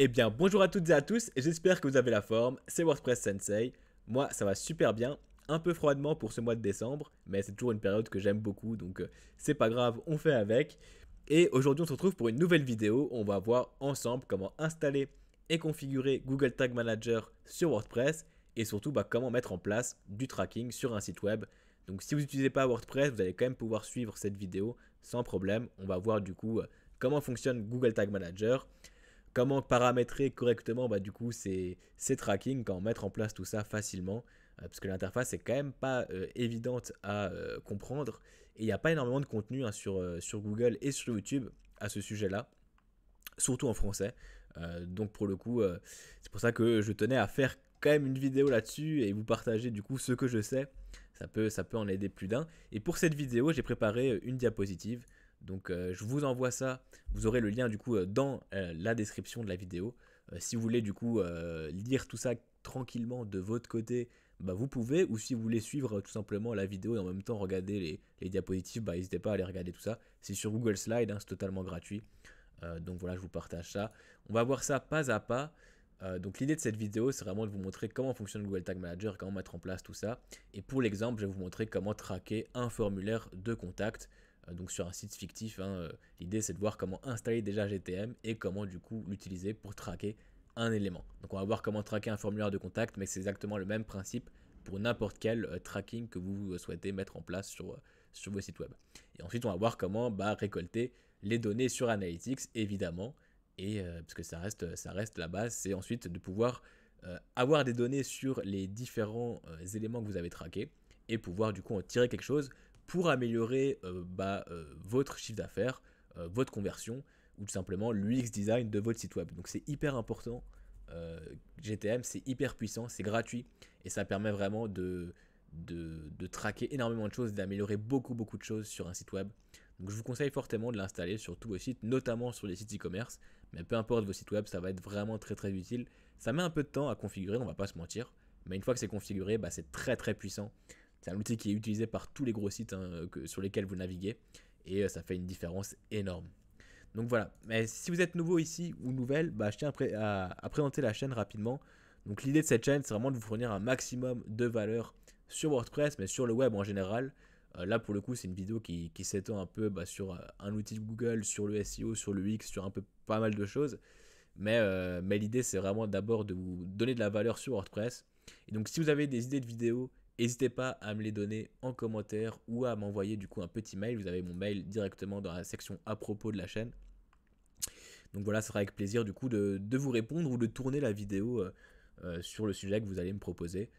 Eh bien, bonjour à toutes et à tous, j'espère que vous avez la forme, c'est WordPress Sensei. Moi, ça va super bien, un peu froidement pour ce mois de décembre, mais c'est toujours une période que j'aime beaucoup, donc c'est pas grave, on fait avec. Et aujourd'hui, on se retrouve pour une nouvelle vidéo, on va voir ensemble comment installer et configurer Google Tag Manager sur WordPress, et surtout comment mettre en place du tracking sur un site web. Donc si vous n'utilisez pas WordPress, vous allez quand même pouvoir suivre cette vidéo sans problème. On va voir du coup comment fonctionne Google Tag Manager, comment paramétrer correctement du coup ces tracking, comment mettre en place tout ça facilement, parce que l'interface est quand même pas évidente à comprendre, et il n'y a pas énormément de contenu sur Google et sur YouTube à ce sujet-là, surtout en français. Donc pour le coup, c'est pour ça que je tenais à faire quand même une vidéo là-dessus et vous partager du coup ce que je sais. Ça peut en aider plus d'un. Et pour cette vidéo, j'ai préparé une diapositive. Donc je vous envoie ça. Vous aurez le lien du coup dans la description de la vidéo. Si vous voulez du coup lire tout ça tranquillement de votre côté, vous pouvez. Ou si vous voulez suivre tout simplement la vidéo et en même temps regarder les diapositives, n'hésitez pas à aller regarder tout ça. C'est sur Google Slide, hein, c'est totalement gratuit. Donc voilà, je vous partage ça. On va voir ça pas à pas. Donc l'idée de cette vidéo, c'est vraiment de vous montrer comment fonctionne Google Tag Manager, comment mettre en place tout ça. Et pour l'exemple, je vais vous montrer comment traquer un formulaire de contact. Donc sur un site fictif, hein. L'idée c'est de voir comment installer déjà GTM et comment du coup l'utiliser pour traquer un élément. Donc on va voir comment traquer un formulaire de contact, mais c'est exactement le même principe pour n'importe quel tracking que vous souhaitez mettre en place sur vos sites web. Et ensuite on va voir comment récolter les données sur Analytics, évidemment, et parce que ça reste la base, c'est ensuite de pouvoir avoir des données sur les différents éléments que vous avez traqués et pouvoir du coup en tirer quelque chose pour améliorer votre chiffre d'affaires, votre conversion ou tout simplement l'UX design de votre site web. Donc c'est hyper important. GTM, c'est hyper puissant, c'est gratuit et ça permet vraiment de traquer énormément de choses, d'améliorer beaucoup de choses sur un site web. Donc je vous conseille fortement de l'installer sur tous vos sites, notamment sur les sites e-commerce, mais peu importe vos sites web, ça va être vraiment très utile. Ça met un peu de temps à configurer, on va pas se mentir, mais une fois que c'est configuré, c'est très puissant. C'est un outil qui est utilisé par tous les gros sites, hein, sur lesquels vous naviguez, et ça fait une différence énorme. Donc voilà, mais si vous êtes nouveau ici ou nouvelle, je tiens à présenter la chaîne rapidement. Donc l'idée de cette chaîne, c'est vraiment de vous fournir un maximum de valeur sur WordPress, mais sur le web en général. Là pour le coup, c'est une vidéo qui s'étend un peu sur un outil de Google, sur le SEO, sur le UX, sur un peu pas mal de choses. Mais l'idée, c'est vraiment d'abord de vous donner de la valeur sur WordPress. Et donc si vous avez des idées de vidéos, n'hésitez pas à me les donner en commentaire ou à m'envoyer du coup un petit mail. Vous avez mon mail directement dans la section à propos de la chaîne. Donc voilà, ça sera avec plaisir du coup de vous répondre ou de tourner la vidéo sur le sujet que vous allez me proposer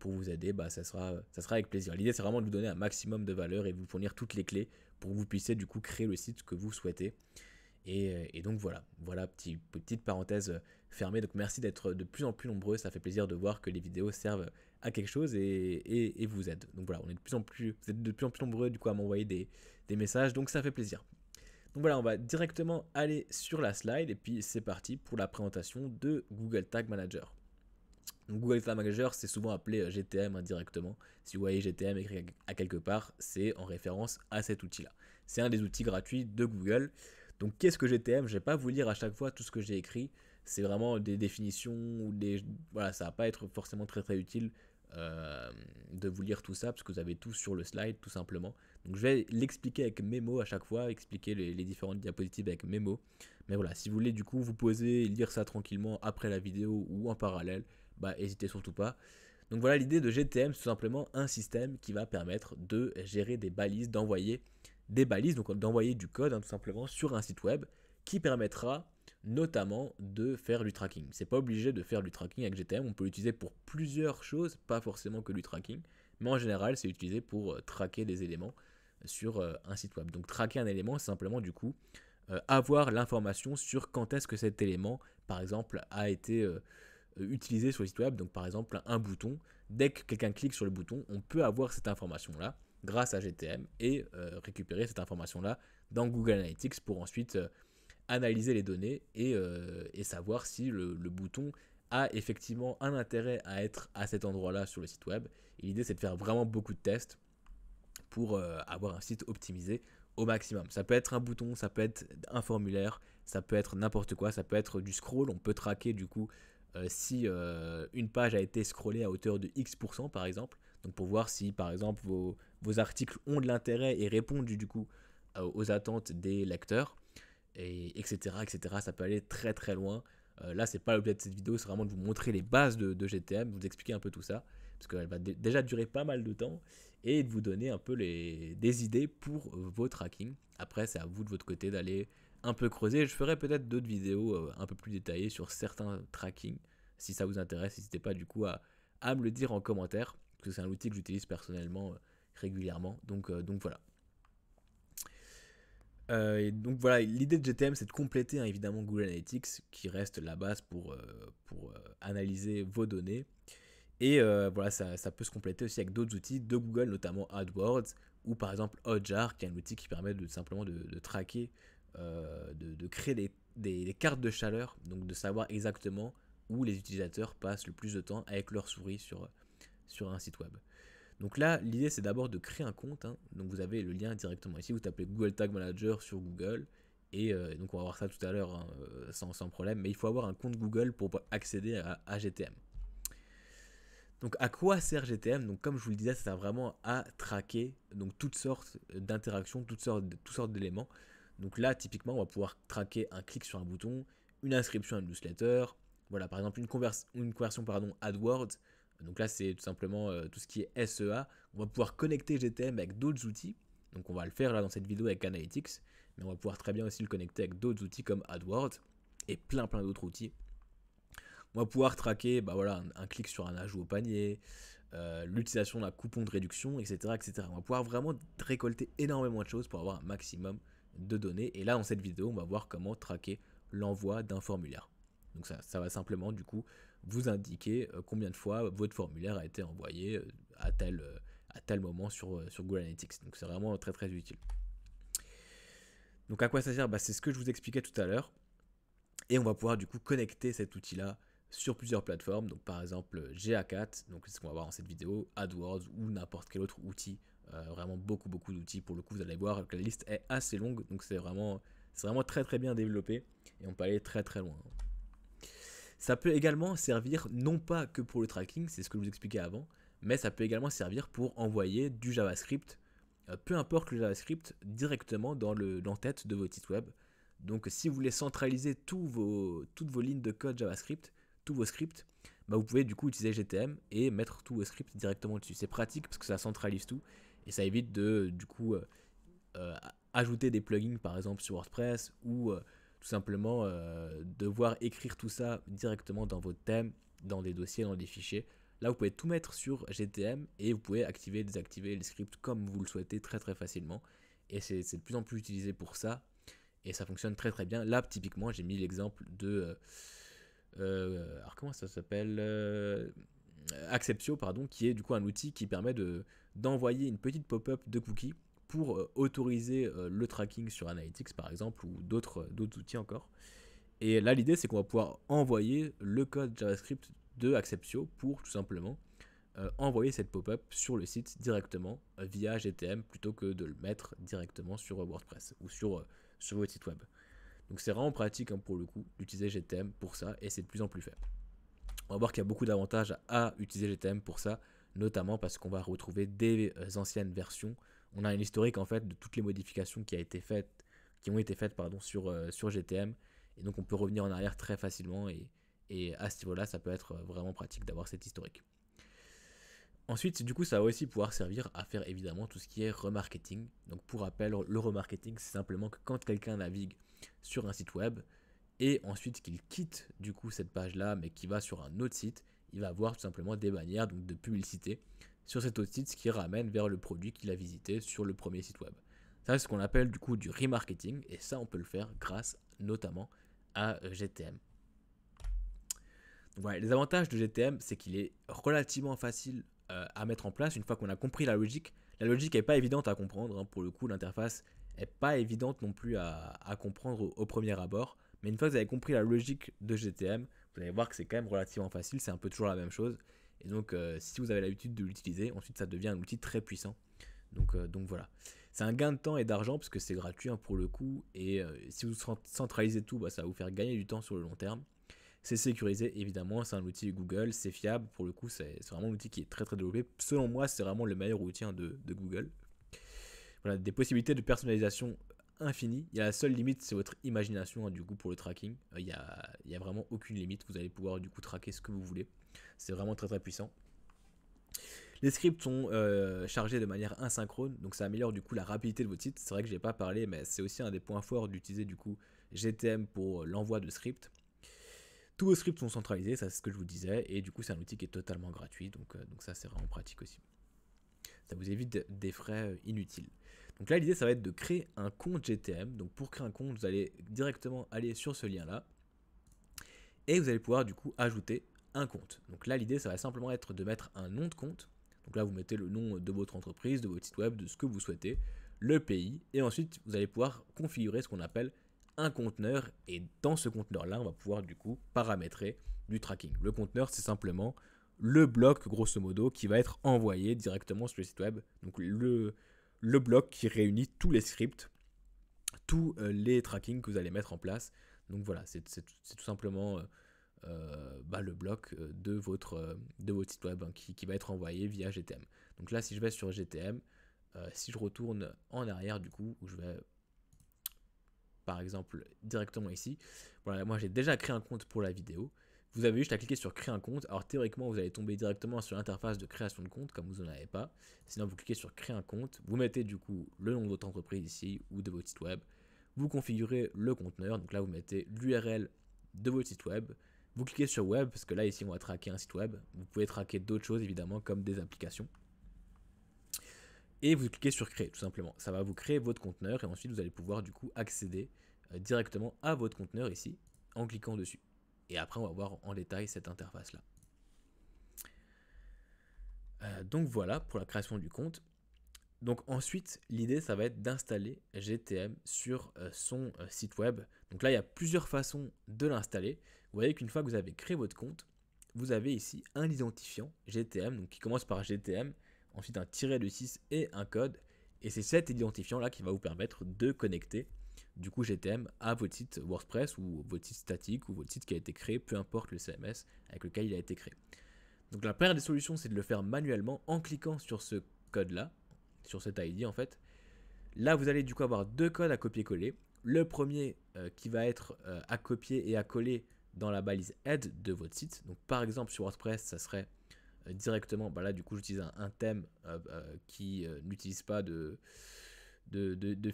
pour vous aider. Ça sera avec plaisir. L'idée, c'est vraiment de vous donner un maximum de valeur et de vous fournir toutes les clés pour que vous puissiez du coup créer le site que vous souhaitez. Et donc voilà, petite parenthèse fermée. Donc merci d'être de plus en plus nombreux, ça fait plaisir de voir que les vidéos servent à quelque chose et vous aident. Donc voilà, vous êtes de plus en plus nombreux du coup à m'envoyer des messages, donc ça fait plaisir. Donc voilà, on va directement aller sur la slide et puis c'est parti pour la présentation de Google Tag Manager. Donc Google Tag Manager, c'est souvent appelé GTM indirectement. Si vous voyez GTM écrit à quelque part, c'est en référence à cet outil-là. C'est un des outils gratuits de Google. Donc qu'est-ce que GTM? Je ne vais pas vous lire à chaque fois tout ce que j'ai écrit. C'est vraiment des définitions ou des... Voilà, ça va pas être forcément très utile de vous lire tout ça parce que vous avez tout sur le slide tout simplement. Donc je vais l'expliquer avec mes mots à chaque fois, expliquer les différentes diapositives avec mes mots. Mais voilà, si vous voulez du coup vous poser, lire ça tranquillement après la vidéo ou en parallèle, n'hésitez surtout pas. Donc voilà, l'idée de GTM, c'est tout simplement un système qui va permettre de gérer des balises, d'envoyer des balises, donc d'envoyer du code tout simplement sur un site web qui permettra notamment de faire du tracking. C'est pas obligé de faire du tracking avec GTM, on peut l'utiliser pour plusieurs choses, pas forcément que du tracking, mais en général c'est utilisé pour traquer des éléments sur un site web. Donc traquer un élément, c'est simplement du coup avoir l'information sur quand est-ce que cet élément, par exemple, a été utilisé sur le site web. Donc par exemple un bouton, dès que quelqu'un clique sur le bouton, on peut avoir cette information là grâce à GTM et récupérer cette information là dans Google Analytics pour ensuite analyser les données et savoir si le bouton a effectivement un intérêt à être à cet endroit là sur le site web. Et l'idée c'est de faire vraiment beaucoup de tests pour avoir un site optimisé au maximum. Ça peut être un bouton, ça peut être un formulaire, Ça peut être n'importe quoi, ça peut être du scroll. On peut traquer du coup si une page a été scrollée à hauteur de X% par exemple. Donc pour voir si par exemple vos articles ont de l'intérêt et répondent du coup aux attentes des lecteurs, et etc., etc. Ça peut aller très très loin. Là, c'est pas l'objet de cette vidéo, c'est vraiment de vous montrer les bases de GTM, vous expliquer un peu tout ça, parce qu'elle va déjà durer pas mal de temps, et de vous donner un peu des idées pour vos tracking. Après, c'est à vous de votre côté d'aller un peu creuser. Je ferai peut-être d'autres vidéos un peu plus détaillées sur certains tracking. Si ça vous intéresse, n'hésitez pas du coup à me le dire en commentaire, parce que c'est un outil que j'utilise personnellement régulièrement. Donc voilà. Et donc voilà, l'idée de GTM, c'est de compléter évidemment Google Analytics, qui reste la base pour analyser vos données. Et voilà, ça peut se compléter aussi avec d'autres outils de Google, notamment AdWords, ou par exemple Hotjar, qui est un outil qui permet simplement de traquer, de créer des cartes de chaleur, donc de savoir exactement où les utilisateurs passent le plus de temps avec leur souris sur un site web. Donc là, l'idée c'est d'abord de créer un compte. Donc vous avez le lien directement ici. Vous tapez Google Tag Manager sur Google. Et donc on va voir ça tout à l'heure sans problème. Mais il faut avoir un compte Google pour accéder à GTM. Donc à quoi sert GTM? Donc comme je vous le disais, ça sert vraiment à traquer donc toutes sortes d'interactions, toutes sortes d'éléments. Donc là, typiquement, on va pouvoir traquer un clic sur un bouton, une inscription à une newsletter. Voilà, par exemple, une conversion AdWords. Donc là, c'est tout simplement tout ce qui est SEA. On va pouvoir connecter GTM avec d'autres outils. Donc on va le faire là dans cette vidéo avec Analytics. Mais on va pouvoir très bien aussi le connecter avec d'autres outils comme AdWords et plein d'autres outils. On va pouvoir traquer voilà, un clic sur un ajout au panier, l'utilisation d'un coupon de réduction, etc., etc. On va pouvoir vraiment récolter énormément de choses pour avoir un maximum de données. Et là, dans cette vidéo, on va voir comment traquer l'envoi d'un formulaire. Donc ça va simplement du coup vous indiquer combien de fois votre formulaire a été envoyé à tel moment sur Google Analytics. Donc c'est vraiment très très utile. Donc à quoi ça sert? C'est ce que je vous expliquais tout à l'heure. Et on va pouvoir du coup connecter cet outil-là sur plusieurs plateformes. Donc par exemple GA4, donc c'est ce qu'on va voir dans cette vidéo, AdWords ou n'importe quel autre outil. Vraiment beaucoup d'outils. Pour le coup, vous allez voir que la liste est assez longue. Donc c'est vraiment très très bien développé. Et on peut aller très très loin. Ça peut également servir non pas que pour le tracking, c'est ce que je vous expliquais avant, mais ça peut également servir pour envoyer du JavaScript, peu importe le JavaScript, directement dans l'entête de votre site web. Donc si vous voulez centraliser toutes vos lignes de code JavaScript, tous vos scripts, vous pouvez du coup utiliser GTM et mettre tous vos scripts directement dessus. C'est pratique parce que ça centralise tout et ça évite de du coup ajouter des plugins par exemple sur WordPress ou tout simplement devoir écrire tout ça directement dans votre thème, dans des dossiers, dans des fichiers. Là, vous pouvez tout mettre sur GTM et vous pouvez activer, désactiver les scripts comme vous le souhaitez très très facilement. Et c'est de plus en plus utilisé pour ça. Et ça fonctionne très très bien. Là, typiquement, j'ai mis l'exemple de... alors comment ça s'appelle Acceptio, pardon, qui est du coup un outil qui permet d'envoyer une petite pop-up de cookies pour autoriser le tracking sur Analytics par exemple ou d'autres outils encore. Et là l'idée c'est qu'on va pouvoir envoyer le code JavaScript de Acceptio pour tout simplement envoyer cette pop-up sur le site directement via GTM plutôt que de le mettre directement sur WordPress ou sur votre site web. Donc c'est vraiment pratique pour le coup d'utiliser GTM pour ça et c'est de plus en plus fait. On va voir qu'il y a beaucoup d'avantages à utiliser GTM pour ça, notamment parce qu'on va retrouver des anciennes versions. On a un historique en fait de toutes les modifications qui ont été faites sur GTM et donc on peut revenir en arrière très facilement et à ce niveau-là ça peut être vraiment pratique d'avoir cet historique. Ensuite, du coup, ça va aussi pouvoir servir à faire évidemment tout ce qui est remarketing. Donc pour rappel, le remarketing, c'est simplement que quand quelqu'un navigue sur un site web et ensuite qu'il quitte du coup cette page-là, mais qu'il va sur un autre site, il va avoir tout simplement des bannières donc de publicité sur cet autre site, ce qui ramène vers le produit qu'il a visité sur le premier site web. Ça, c'est ce qu'on appelle du coup du remarketing et ça, on peut le faire grâce notamment à GTM. Donc voilà, les avantages de GTM, c'est qu'il est relativement facile à mettre en place une fois qu'on a compris la logique. La logique n'est pas évidente à comprendre, pour le coup, l'interface n'est pas évidente non plus à comprendre au premier abord. Mais une fois que vous avez compris la logique de GTM, vous allez voir que c'est quand même relativement facile, c'est un peu toujours la même chose. Et donc, si vous avez l'habitude de l'utiliser, ensuite ça devient un outil très puissant. Donc voilà. C'est un gain de temps et d'argent parce que c'est gratuit hein, pour le coup. Et si vous centralisez tout, bah, ça va vous faire gagner du temps sur le long terme. C'est sécurisé évidemment, c'est un outil Google, c'est fiable. Pour le coup, c'est vraiment un outil qui est très très développé. Selon moi, c'est vraiment le meilleur outil hein, de Google. Voilà, des possibilités de personnalisation infinies. Il y a la seule limite, c'est votre imagination hein, du coup pour le tracking. Il y a vraiment aucune limite. Vous allez pouvoir du coup traquer ce que vous voulez. C'est vraiment très très puissant. Les scripts sont chargés de manière asynchrone, donc ça améliore du coup la rapidité de votre site. C'est vrai que je n'ai pas parlé, mais c'est aussi un des points forts d'utiliser du coup GTM pour l'envoi de scripts. Tous vos scripts sont centralisés, ça c'est ce que je vous disais, et du coup c'est un outil qui est totalement gratuit, donc ça c'est vraiment pratique aussi. Ça vous évite des frais inutiles. Donc là l'idée ça va être de créer un compte GTM. Donc pour créer un compte, vous allez directement aller sur ce lien là, et vous allez pouvoir du coup ajouter un compte. Donc là l'idée ça va simplement être de mettre un nom de compte. Donc là vous mettez le nom de votre entreprise, de votre site web, de ce que vous souhaitez, le pays, et ensuite vous allez pouvoir configurer ce qu'on appelle un conteneur, et dans ce conteneur là on va pouvoir du coup paramétrer du tracking. Le conteneur c'est simplement le bloc grosso modo qui va être envoyé directement sur le site web. Donc le bloc qui réunit tous les scripts, tous les trackings que vous allez mettre en place. Donc voilà, c'est tout simplement le bloc de votre site web hein, qui va être envoyé via GTM. Donc là, si je vais sur GTM, si je retourne en arrière du coup, où je vais par exemple directement ici, voilà, moi j'ai déjà créé un compte pour la vidéo. Vous avez juste à cliquer sur créer un compte. Alors théoriquement, vous allez tomber directement sur l'interface de création de compte, comme vous n'en avez pas. Sinon, vous cliquez sur créer un compte, vous mettez du coup le nom de votre entreprise ici ou de votre site web. Vous configurez le conteneur, donc là vous mettez l'URL de votre site web. Vous cliquez sur web, parce que là ici on va traquer un site web. Vous pouvez traquer d'autres choses évidemment, comme des applications. Et vous cliquez sur créer tout simplement. Ça va vous créer votre conteneur et ensuite vous allez pouvoir du coup accéder directement à votre conteneur ici en cliquant dessus. Et après on va voir en détail cette interface là. Donc voilà pour la création du compte. Donc ensuite, l'idée, ça va être d'installer GTM sur son site web. Donc là, il y a plusieurs façons de l'installer. Vous voyez qu'une fois que vous avez créé votre compte, vous avez ici un identifiant GTM, donc qui commence par GTM, ensuite un tiret de 6 et un code. Et c'est cet identifiant-là qui va vous permettre de connecter du coup GTM à votre site WordPress ou votre site statique ou votre site qui a été créé, peu importe le CMS avec lequel il a été créé. Donc la première des solutions, c'est de le faire manuellement en cliquant sur ce code-là, sur cet ID en fait. Là, vous allez du coup avoir deux codes à copier-coller. Le premier qui va être à copier et à coller dans la balise head de votre site. Donc par exemple sur WordPress, ça serait directement, là du coup j'utilise un thème qui n'utilise pas de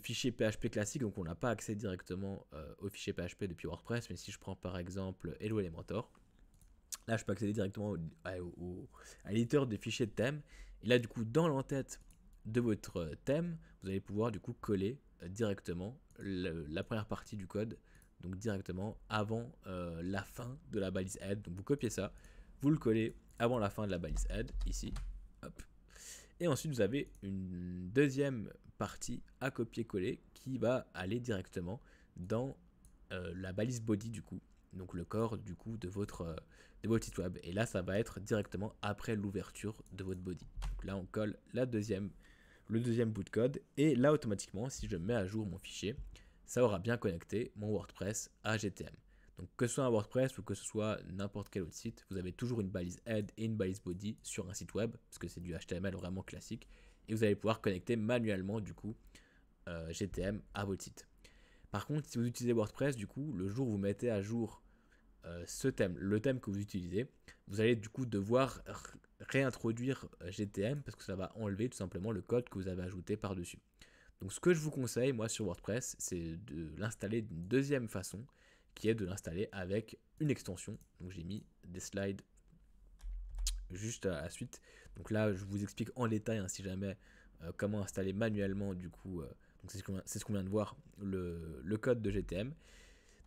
fichier PHP classique, donc on n'a pas accès directement au fichier PHP depuis WordPress. Mais si je prends par exemple Hello Elementor, là je peux accéder directement à l'éditeur de fichiers de thème. Et là du coup dans l'entête de votre thème, vous allez pouvoir du coup coller directement la première partie du code, donc directement avant la fin de la balise head. Donc vous copiez ça, vous le collez avant la fin de la balise head ici, hop. Et ensuite vous avez une deuxième partie à copier-coller qui va aller directement dans la balise body du coup, donc le corps du coup de votre site web. Et là ça va être directement après l'ouverture de votre body. Donc là on colle le deuxième bout de code, et là automatiquement si je mets à jour mon fichier, ça aura bien connecté mon WordPress à GTM. Donc que ce soit un WordPress ou que ce soit n'importe quel autre site, vous avez toujours une balise head et une balise body sur un site web, parce que c'est du HTML vraiment classique, et vous allez pouvoir connecter manuellement du coup GTM à votre site. Par contre, si vous utilisez WordPress, du coup, le jour où vous mettez à jour ce thème, le thème que vous utilisez, vous allez du coup devoir réintroduire GTM, parce que ça va enlever tout simplement le code que vous avez ajouté par-dessus. Donc ce que je vous conseille, moi sur WordPress, c'est de l'installer d'une deuxième façon, qui est de l'installer avec une extension. Donc j'ai mis des slides juste à la suite. Donc là, je vous explique en détail si jamais comment installer manuellement du coup. Donc c'est ce qu'on vient de voir, le code de GTM.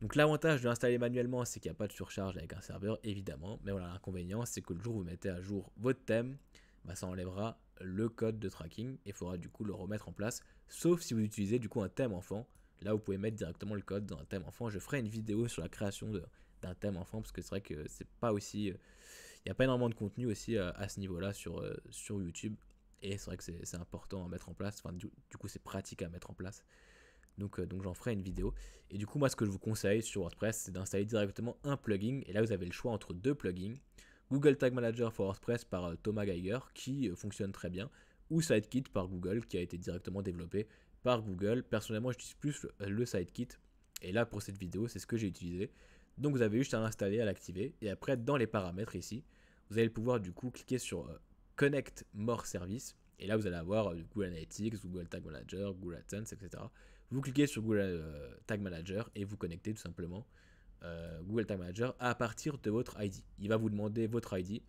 Donc l'avantage de l'installer manuellement, c'est qu'il n'y a pas de surcharge avec un serveur, évidemment. Mais voilà, l'inconvénient, c'est que le jour où vous mettez à jour votre thème, ça enlèvera le code de tracking et il faudra du coup le remettre en place. Sauf si vous utilisez du coup un thème enfant. Là, vous pouvez mettre directement le code dans un thème enfant. Je ferai une vidéo sur la création d'un thème enfant, parce que c'est vrai que c'est pas aussi... Il n'y a pas énormément de contenu aussi à ce niveau-là sur YouTube. Et c'est vrai que c'est important à mettre en place, enfin, du coup c'est pratique à mettre en place. Donc j'en ferai une vidéo. Et du coup, moi, ce que je vous conseille sur WordPress, c'est d'installer directement un plugin. Et là, vous avez le choix entre deux plugins. Google Tag Manager for WordPress par Thomas Geiger, qui fonctionne très bien, ou Sidekit par Google, qui a été directement développé par Google. Personnellement, j'utilise plus le Sidekit. Et là, pour cette vidéo, c'est ce que j'ai utilisé. Donc, vous avez juste à l'installer, à l'activer. Et après, dans les paramètres ici, vous allez pouvoir du coup cliquer sur Connect More Service. Et là, vous allez avoir Google Analytics, Google Tag Manager, Google AdSense, etc. Vous cliquez sur Google Tag Manager et vous connectez tout simplement Google Tag Manager à partir de votre ID. Il va vous demander votre ID,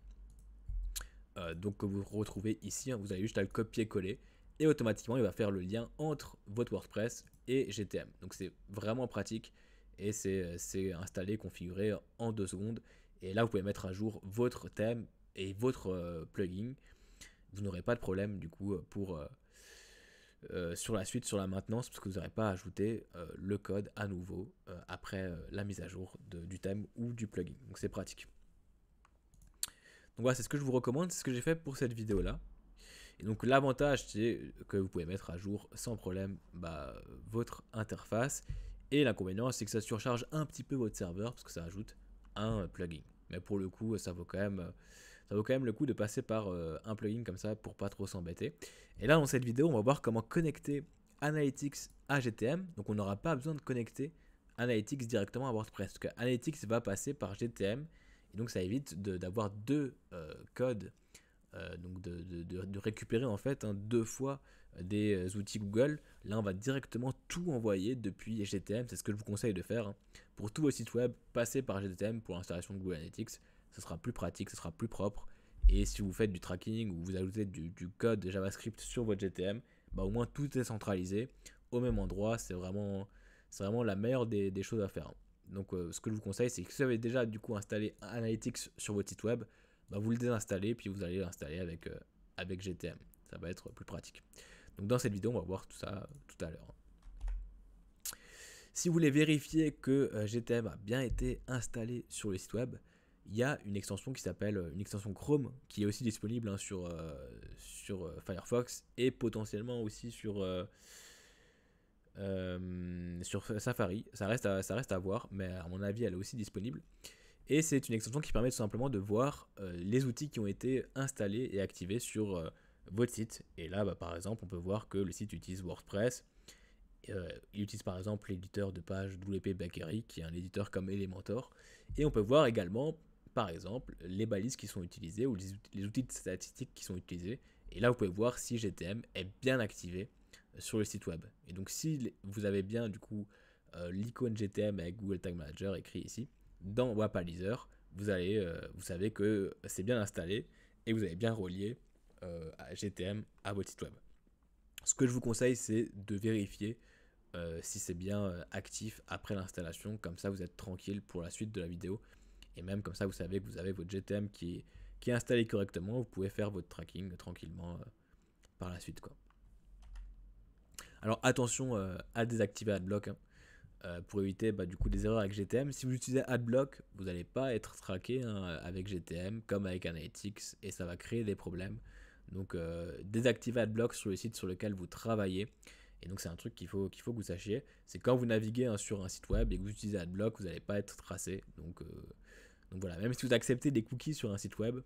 donc que vous retrouvez ici. Hein, vous avez juste à le copier-coller et automatiquement il va faire le lien entre votre WordPress et GTM. Donc c'est vraiment pratique et c'est installé, configuré en 2 secondes. Et là vous pouvez mettre à jour votre thème et votre plugin. Vous n'aurez pas de problème du coup pour sur la suite, sur la maintenance, parce que vous n'aurez pas à ajouter le code à nouveau après la mise à jour du thème ou du plugin. Donc c'est pratique. Donc voilà, c'est ce que je vous recommande, c'est ce que j'ai fait pour cette vidéo là. Et donc l'avantage c'est que vous pouvez mettre à jour sans problème votre interface. Et l'inconvénient c'est que ça surcharge un petit peu votre serveur parce que ça ajoute un plugin. Mais pour le coup ça vaut quand même le coup de passer par un plugin comme ça pour pas trop s'embêter. Et là dans cette vidéo on va voir comment connecter Analytics à GTM. Donc on n'aura pas besoin de connecter Analytics directement à WordPress. Parce que Analytics va passer par GTM. Et donc ça évite d'avoir deux codes. Donc de récupérer en fait 2 fois des outils Google. Là on va directement tout envoyer depuis GTM. C'est ce que je vous conseille de faire. Hein. Pour tous vos sites web, passez par GTM pour l'installation de Google Analytics. Ce sera plus pratique, ce sera plus propre. Et si vous faites du tracking ou vous ajoutez du code JavaScript sur votre GTM, au moins tout est centralisé au même endroit. C'est vraiment la meilleure des choses à faire. Donc ce que je vous conseille, c'est que si vous avez déjà du coup installé Analytics sur votre site web, vous le désinstallez puis vous allez l'installer avec GTM. Ça va être plus pratique. Donc dans cette vidéo, on va voir tout ça tout à l'heure. Si vous voulez vérifier que GTM a bien été installé sur le site web, il y a une extension qui s'appelle une extension Chrome qui est aussi disponible sur Firefox et potentiellement aussi sur Safari. Ça reste à voir, mais à mon avis, elle est aussi disponible. Et c'est une extension qui permet tout simplement de voir les outils qui ont été installés et activés sur votre site. Et là, par exemple, on peut voir que le site utilise WordPress. Il utilise par exemple l'éditeur de page WP Bakery, qui est un éditeur comme Elementor. Et on peut voir également, par exemple, les balises qui sont utilisées ou les outils de statistiques qui sont utilisés. Et là, vous pouvez voir si GTM est bien activé sur le site web. Et donc, si vous avez bien du coup l'icône GTM avec Google Tag Manager écrit ici, dans Wapalizer, vous savez que c'est bien installé et vous avez bien relié GTM à votre site web. Ce que je vous conseille, c'est de vérifier si c'est bien actif après l'installation. Comme ça, vous êtes tranquille pour la suite de la vidéo. Et même comme ça, vous savez que vous avez votre GTM qui est installé correctement. Vous pouvez faire votre tracking tranquillement par la suite, quoi. Alors attention à désactiver AdBlock. Hein. Pour éviter du coup des erreurs avec GTM. Si vous utilisez AdBlock, vous n'allez pas être traqué avec GTM comme avec Analytics et ça va créer des problèmes. Donc désactivez AdBlock sur le site sur lequel vous travaillez. Et donc c'est un truc qu'il faut que vous sachiez. C'est quand vous naviguez sur un site web et que vous utilisez AdBlock, vous n'allez pas être tracé. Donc voilà, même si vous acceptez des cookies sur un site web,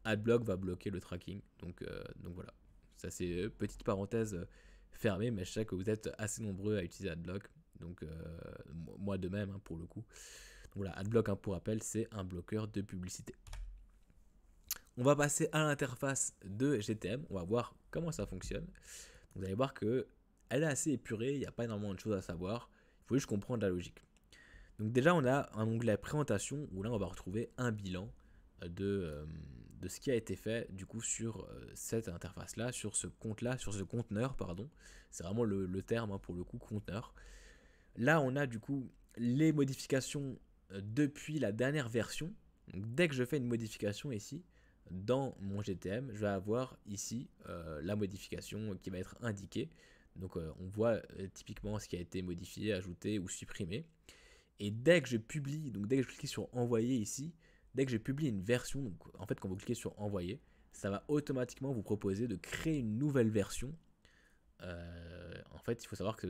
AdBlock va bloquer le tracking. Donc voilà, ça c'est petite parenthèse fermée, mais je sais que vous êtes assez nombreux à utiliser AdBlock. Donc moi de même pour le coup. Donc voilà, AdBlock pour rappel, c'est un bloqueur de publicité. On va passer à l'interface de GTM, on va voir comment ça fonctionne. Vous allez voir que elle est assez épurée, il n'y a pas énormément de choses à savoir, il faut juste comprendre la logique. Donc déjà on a un onglet présentation où là on va retrouver un bilan de ce qui a été fait du coup sur cette interface là, sur ce compte là, sur ce conteneur pardon. C'est vraiment le terme pour le coup, conteneur. Là, on a du coup les modifications depuis la dernière version. Donc, dès que je fais une modification ici, dans mon GTM, je vais avoir ici la modification qui va être indiquée. Donc, on voit typiquement ce qui a été modifié, ajouté ou supprimé. Et dès que je publie, donc dès que je clique sur envoyer ici, dès que je publie une version, donc en fait, quand vous cliquez sur envoyer, ça va automatiquement vous proposer de créer une nouvelle version. En fait, il faut savoir que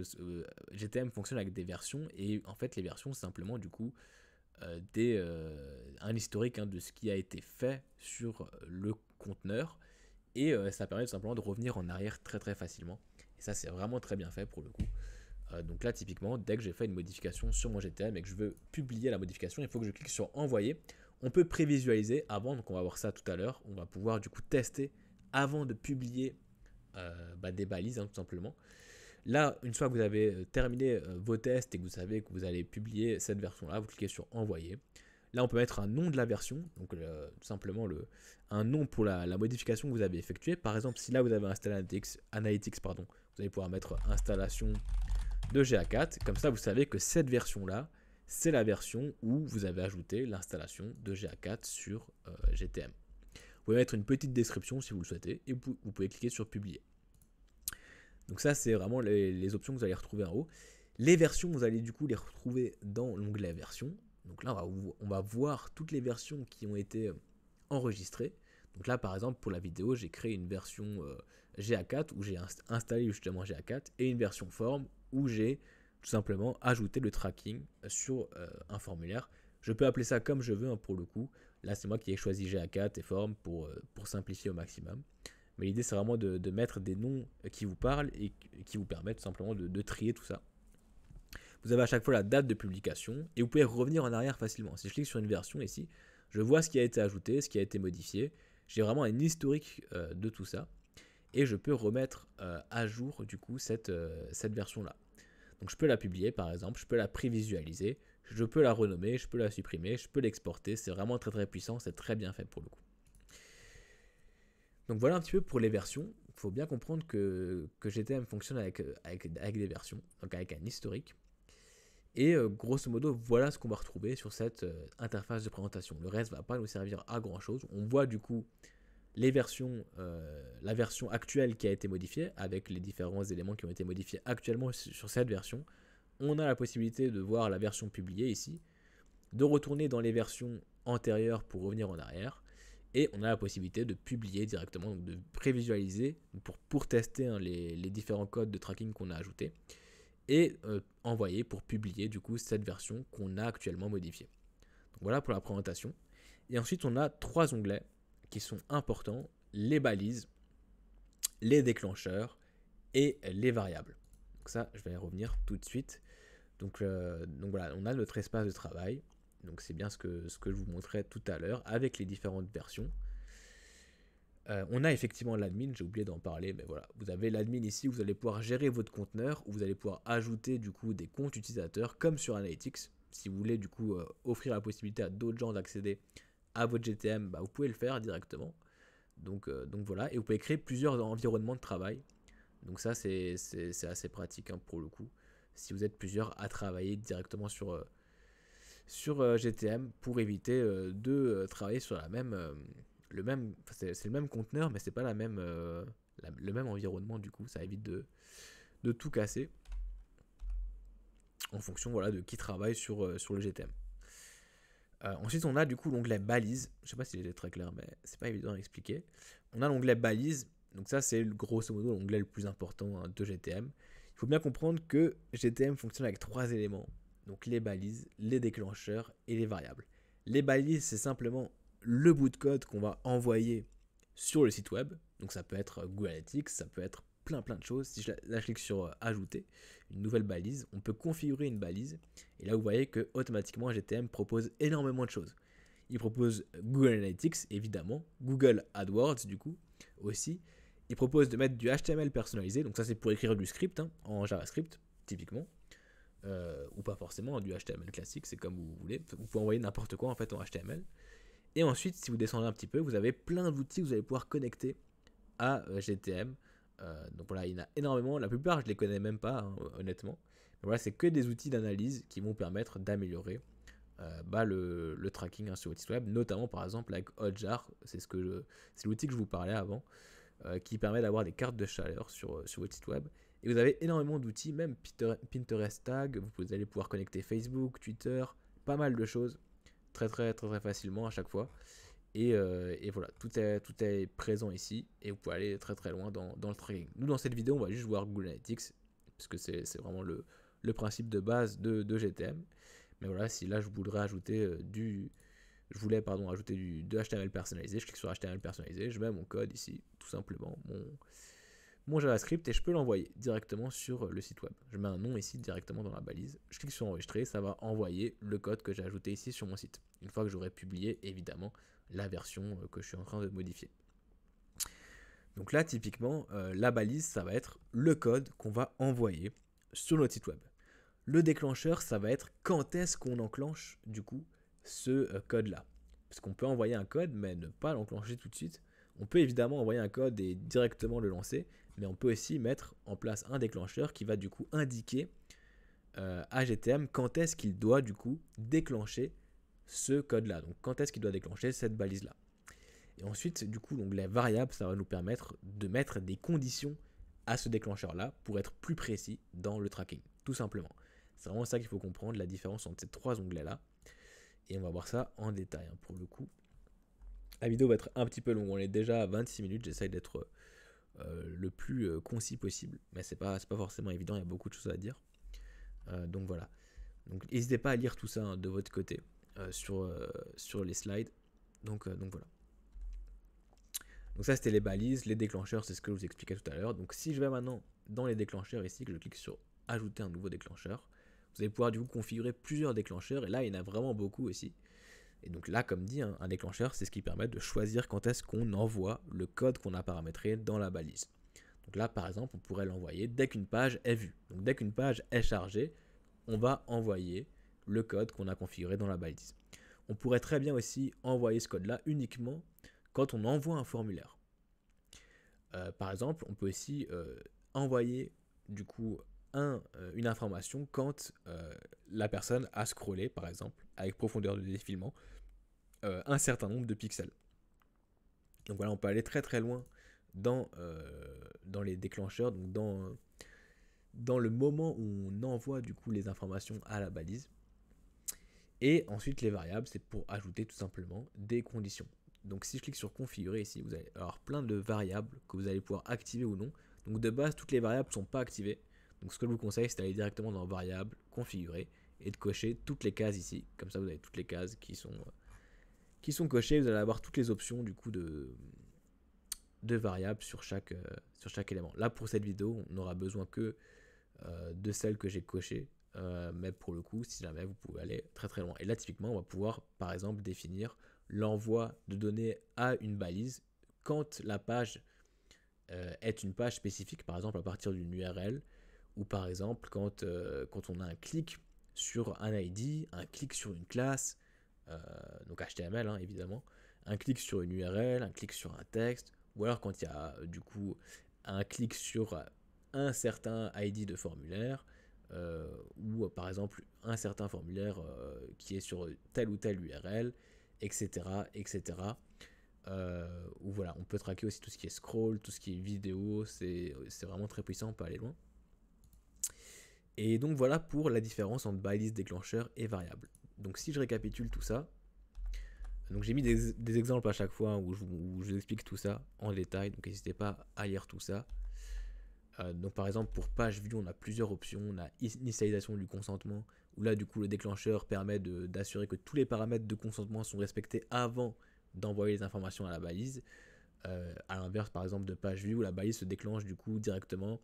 GTM fonctionne avec des versions, et en fait, les versions, c'est simplement du coup un historique de ce qui a été fait sur le conteneur, et ça permet tout simplement de revenir en arrière très très facilement. Et ça, c'est vraiment très bien fait pour le coup. Donc là, typiquement, dès que j'ai fait une modification sur mon GTM et que je veux publier la modification, il faut que je clique sur envoyer. On peut prévisualiser avant, donc on va voir ça tout à l'heure. On va pouvoir du coup tester avant de publier des balises, tout simplement. Là, une fois que vous avez terminé vos tests et que vous savez que vous allez publier cette version-là, vous cliquez sur envoyer. Là, on peut mettre un nom de la version, donc tout simplement un nom pour la modification que vous avez effectuée. Par exemple, si là vous avez installé Analytics, vous allez pouvoir mettre installation de GA4. Comme ça, vous savez que cette version-là, c'est la version où vous avez ajouté l'installation de GA4 sur GTM. Vous pouvez mettre une petite description si vous le souhaitez, et vous pouvez cliquer sur publier. Donc ça, c'est vraiment les options que vous allez retrouver en haut. Les versions, vous allez du coup les retrouver dans l'onglet version. Donc là, on va voir toutes les versions qui ont été enregistrées. Donc là, par exemple, pour la vidéo, j'ai créé une version GA4 où j'ai installé justement GA4, et une version form où j'ai tout simplement ajouté le tracking sur un formulaire. Je peux appeler ça comme je veux pour le coup. Là, c'est moi qui ai choisi GA4 et form pour simplifier au maximum. Mais l'idée, c'est vraiment de mettre des noms qui vous parlent et qui vous permettent tout simplement de trier tout ça. Vous avez à chaque fois la date de publication et vous pouvez revenir en arrière facilement. Si je clique sur une version ici, je vois ce qui a été ajouté, ce qui a été modifié. J'ai vraiment un historique de tout ça et je peux remettre à jour du coup cette version-là. Donc je peux la publier par exemple, je peux la prévisualiser, je peux la renommer, je peux la supprimer, je peux l'exporter. C'est vraiment très très puissant, c'est très bien fait pour le coup. Donc voilà un petit peu pour les versions. Il faut bien comprendre que GTM fonctionne avec des versions, donc avec un historique. Et grosso modo, voilà ce qu'on va retrouver sur cette interface de présentation. Le reste ne va pas nous servir à grand chose. On voit du coup les versions, la version actuelle qui a été modifiée, avec les différents éléments qui ont été modifiés actuellement sur cette version. On a la possibilité de voir la version publiée ici, de retourner dans les versions antérieures pour revenir en arrière. Et on a la possibilité de publier directement, donc de prévisualiser pour tester les différents codes de tracking qu'on a ajoutés, et envoyer pour publier du coup cette version qu'on a actuellement modifiée. Donc voilà pour la présentation. Et ensuite on a 3 onglets qui sont importants: les balises, les déclencheurs et les variables. Donc ça, je vais y revenir tout de suite. Donc voilà, on a notre espace de travail. Donc c'est bien ce que je vous montrais tout à l'heure avec les différentes versions. On a effectivement l'admin, j'ai oublié d'en parler, mais voilà, vous avez l'admin ici où vous allez pouvoir gérer votre conteneur, où vous allez pouvoir ajouter du coup des comptes utilisateurs comme sur Analytics. Si vous voulez du coup offrir la possibilité à d'autres gens d'accéder à votre GTM, vous pouvez le faire directement. Donc voilà, et vous pouvez créer plusieurs environnements de travail. Donc ça c'est assez pratique pour le coup, si vous êtes plusieurs à travailler directement sur GTM, pour éviter de travailler sur c'est le même conteneur, mais c'est pas le même environnement. Du coup ça évite de tout casser en fonction de qui travaille sur le GTM. Ensuite on a du coup l'onglet balise. Je sais pas si j'étais très clair, mais c'est pas évident à expliquer. On a l'onglet balise, donc ça c'est grosso modo l'onglet le plus important de GTM. Il faut bien comprendre que GTM fonctionne avec 3 éléments: donc les balises, les déclencheurs et les variables. Les balises, c'est simplement le bout de code qu'on va envoyer sur le site web. Donc ça peut être Google Analytics, ça peut être plein de choses. Si je clique sur ajouter une nouvelle balise, on peut configurer une balise. Et là vous voyez que automatiquement GTM propose énormément de choses. Il propose Google Analytics évidemment, Google AdWords du coup aussi. Il propose de mettre du HTML personnalisé, donc ça c'est pour écrire du script en JavaScript typiquement. Ou pas forcément du HTML classique, c'est comme vous voulez. Vous pouvez envoyer n'importe quoi en fait en HTML. Et ensuite, si vous descendez un petit peu, vous avez plein d'outils que vous allez pouvoir connecter à GTM. Donc voilà, il y en a énormément. La plupart, je les connais même pas, honnêtement. Mais voilà, c'est que des outils d'analyse qui vont permettre d'améliorer le tracking sur votre site web, notamment par exemple avec Hotjar. C'est l'outil que je vous parlais avant, qui permet d'avoir des cartes de chaleur sur votre site web. Et vous avez énormément d'outils, même Pinterest Tag, vous allez pouvoir connecter Facebook, Twitter, pas mal de choses, très facilement à chaque fois. Et voilà, tout est présent ici et vous pouvez aller très très loin dans le tracking. Nous, dans cette vidéo, on va juste voir Google Analytics parce que c'est vraiment le principe de base de GTM. Mais voilà, si là je voudrais ajouter ajouter de HTML personnalisé, je clique sur HTML personnalisé, je mets mon code ici, tout simplement, mon JavaScript, et je peux l'envoyer directement sur le site web. Je mets un nom ici directement dans la balise, je clique sur enregistrer, ça va envoyer le code que j'ai ajouté ici sur mon site. Une fois que j'aurai publié, évidemment, la version que je suis en train de modifier. Donc là, typiquement, la balise, ça va être le code qu'on va envoyer sur notre site web. Le déclencheur, ça va être quand est-ce qu'on enclenche, du coup, ce code-là. Parce qu'on peut envoyer un code, mais ne pas l'enclencher tout de suite. On peut évidemment envoyer un code et directement le lancer, mais on peut aussi mettre en place un déclencheur qui va du coup indiquer à GTM quand est-ce qu'il doit du coup déclencher ce code-là. Donc quand est-ce qu'il doit déclencher cette balise-là. Et ensuite, du coup, l'onglet variable, ça va nous permettre de mettre des conditions à ce déclencheur-là pour être plus précis dans le tracking, tout simplement. C'est vraiment ça qu'il faut comprendre, la différence entre ces trois onglets-là. Et on va voir ça en détail, hein, pour le coup. La vidéo va être un petit peu longue, on est déjà à 26 minutes, j'essaye d'être le plus concis possible, mais c'est pas forcément évident, il y a beaucoup de choses à dire. Donc voilà. Donc n'hésitez pas à lire tout ça, hein, de votre côté sur les slides. Donc voilà. Donc ça c'était les balises, les déclencheurs, c'est ce que je vous expliquais tout à l'heure. Donc si je vais maintenant dans les déclencheurs ici, que je clique sur ajouter un nouveau déclencheur, vous allez pouvoir du coup configurer plusieurs déclencheurs, et là il y en a vraiment beaucoup aussi. Et donc là, comme dit, hein, un déclencheur, c'est ce qui permet de choisir quand est-ce qu'on envoie le code qu'on a paramétré dans la balise. Donc là, par exemple, on pourrait l'envoyer dès qu'une page est vue. Donc dès qu'une page est chargée, on va envoyer le code qu'on a configuré dans la balise. On pourrait très bien aussi envoyer ce code-là uniquement quand on envoie un formulaire. Par exemple, on peut aussi envoyer du coup une information quand la personne a scrollé, par exemple, avec profondeur de défilement, un certain nombre de pixels. Donc voilà, on peut aller très très loin dans les déclencheurs, donc dans le moment où on envoie du coup les informations à la balise. Et ensuite les variables, c'est pour ajouter tout simplement des conditions. Donc si je clique sur configurer ici, vous allez avoir plein de variables que vous allez pouvoir activer ou non. Donc de base, toutes les variables ne sont pas activées. Donc ce que je vous conseille, c'est d'aller directement dans variables, configurer, et de cocher toutes les cases ici. Comme ça, vous avez toutes les cases qui sont cochées. Vous allez avoir toutes les options du coup de variables sur chaque élément. Là, pour cette vidéo, on n'aura besoin que de celles que j'ai cochées. Mais pour le coup, si jamais, vous pouvez aller très très loin. Et là, typiquement, on va pouvoir, par exemple, définir l'envoi de données à une balise quand la page est une page spécifique, par exemple à partir d'une URL, ou par exemple quand on a un clic sur un ID, un clic sur une classe, donc HTML, hein, évidemment, un clic sur une URL, un clic sur un texte, ou alors quand il y a du coup un clic sur un certain ID de formulaire, ou par exemple un certain formulaire qui est sur telle ou telle URL, etc. etc. Ou voilà, on peut traquer aussi tout ce qui est scroll, tout ce qui est vidéo, c'est vraiment très puissant, on peut aller loin. Et donc voilà pour la différence entre balise, déclencheur et variable. Donc si je récapitule tout ça, donc j'ai mis des exemples à chaque fois, hein, où je vous explique tout ça en détail, donc n'hésitez pas à lire tout ça. Donc par exemple pour page vue, on a plusieurs options. On a initialisation du consentement, où là du coup le déclencheur permet d'assurer que tous les paramètres de consentement sont respectés avant d'envoyer les informations à la balise. À l'inverse par exemple de page vue, où la balise se déclenche du coup directement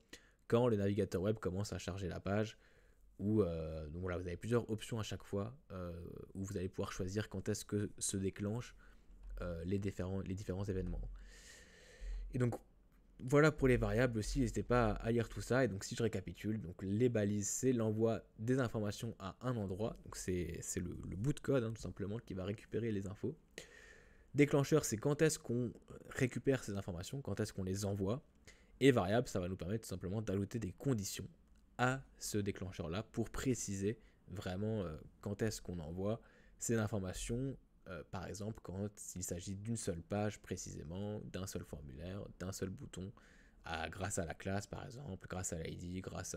quand le navigateur web commence à charger la page. Donc voilà, vous avez plusieurs options à chaque fois, où vous allez pouvoir choisir quand est-ce que se déclenchent les différents événements. Et donc voilà pour les variables aussi, n'hésitez pas à lire tout ça. Et donc si je récapitule, donc les balises, c'est l'envoi des informations à un endroit, donc c'est le bout de code, hein, tout simplement, qui va récupérer les infos. Déclencheur, c'est quand est-ce qu'on récupère ces informations, quand est-ce qu'on les envoie. Et variable, ça va nous permettre tout simplement d'ajouter des conditions à ce déclencheur-là pour préciser vraiment quand est-ce qu'on envoie ces informations. Par exemple, quand il s'agit d'une seule page précisément, d'un seul formulaire, d'un seul bouton, grâce à la classe par exemple, grâce à l'ID, grâce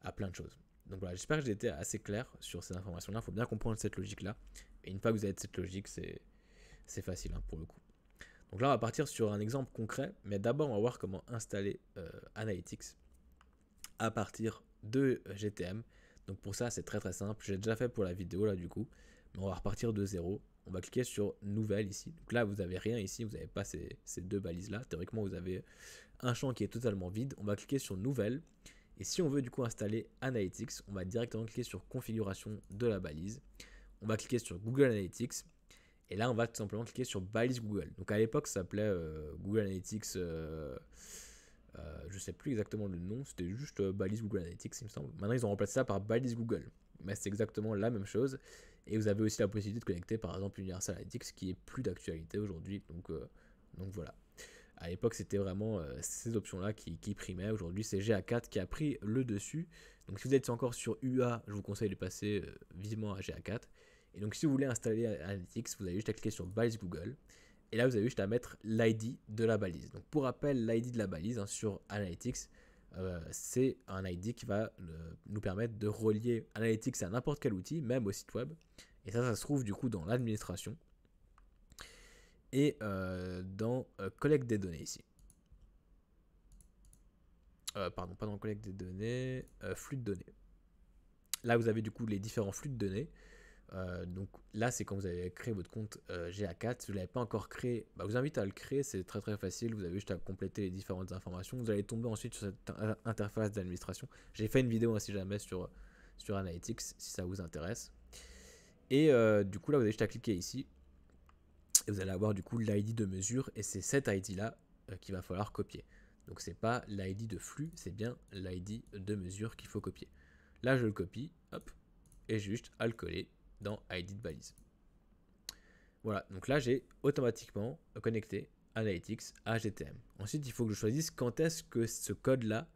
à plein de choses. Donc voilà, j'espère que j'ai été assez clair sur ces informations-là. Il faut bien comprendre cette logique-là. Et une fois que vous avez cette logique, c'est facile pour le coup. Donc là, on va partir sur un exemple concret, mais d'abord, on va voir comment installer Analytics à partir de GTM. Donc pour ça, c'est très très simple. J'ai déjà fait pour la vidéo là du coup, mais on va repartir de zéro. On va cliquer sur Nouvelle ici. Donc là, vous n'avez rien ici, vous n'avez pas ces deux balises là. Théoriquement, vous avez un champ qui est totalement vide. On va cliquer sur Nouvelle. Et si on veut du coup installer Analytics, on va directement cliquer sur Configuration de la balise. On va cliquer sur Google Analytics. Et là, on va tout simplement cliquer sur balise Google. Donc à l'époque, ça s'appelait Google Analytics. Je sais plus exactement le nom, c'était juste balise Google Analytics, il me semble. Maintenant, ils ont remplacé ça par balise Google. Mais c'est exactement la même chose. Et vous avez aussi la possibilité de connecter par exemple Universal Analytics qui est plus d'actualité aujourd'hui. Donc voilà. À l'époque, c'était vraiment ces options-là qui primaient. Aujourd'hui, c'est GA4 qui a pris le dessus. Donc si vous êtes encore sur UA, je vous conseille de passer vivement à GA4. Et donc si vous voulez installer Analytics, vous avez juste à cliquer sur balise Google. Et là, vous avez juste à mettre l'ID de la balise. Donc pour rappel, l'ID de la balise sur Analytics, c'est un ID qui va nous permettre de relier Analytics à n'importe quel outil, même au site web. Et ça se trouve du coup dans l'administration et dans collecte des données ici. Pardon, pas dans collecte des données, flux de données. Là, vous avez du coup les différents flux de données. Donc là, c'est quand vous avez créé votre compte GA4. Si vous ne l'avez pas encore créé, je vous invite à le créer. C'est très très facile. Vous avez juste à compléter les différentes informations. Vous allez tomber ensuite sur cette interface d'administration. J'ai fait une vidéo si jamais sur Analytics, si ça vous intéresse. Et du coup, là, vous avez juste à cliquer ici. Et vous allez avoir du coup l'ID de mesure. Et c'est cet ID là qu'il va falloir copier. Donc c'est pas l'ID de flux, c'est bien l'ID de mesure qu'il faut copier. Là, je le copie, hop, et juste à le coller dans ID de balise. Voilà, donc là j'ai automatiquement connecté Analytics à GTM. Ensuite, il faut que je choisisse quand est-ce que ce code-là,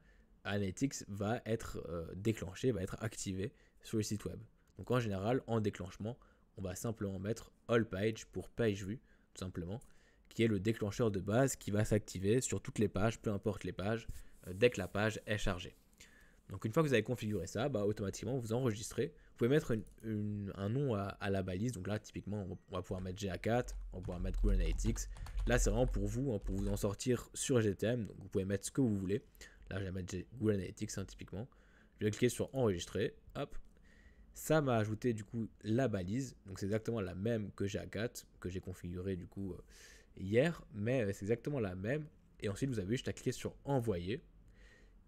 Analytics, va être déclenché, va être activé sur le site web. Donc en général, en déclenchement, on va simplement mettre All Page pour Page View, tout simplement, qui est le déclencheur de base qui va s'activer sur toutes les pages, peu importe les pages, dès que la page est chargée. Donc une fois que vous avez configuré ça, automatiquement vous enregistrez. Vous pouvez mettre un nom à la balise. Donc là, typiquement, on va pouvoir mettre GA4, on va pouvoir mettre Google Analytics. Là, c'est vraiment pour vous, pour vous en sortir sur GTM. Donc vous pouvez mettre ce que vous voulez. Là, je vais mettre Google Analytics, typiquement. Je vais cliquer sur enregistrer. Hop. Ça m'a ajouté du coup la balise. Donc c'est exactement la même que GA4, que j'ai configuré du coup hier. Mais c'est exactement la même. Et ensuite, vous avez juste à cliquer sur envoyer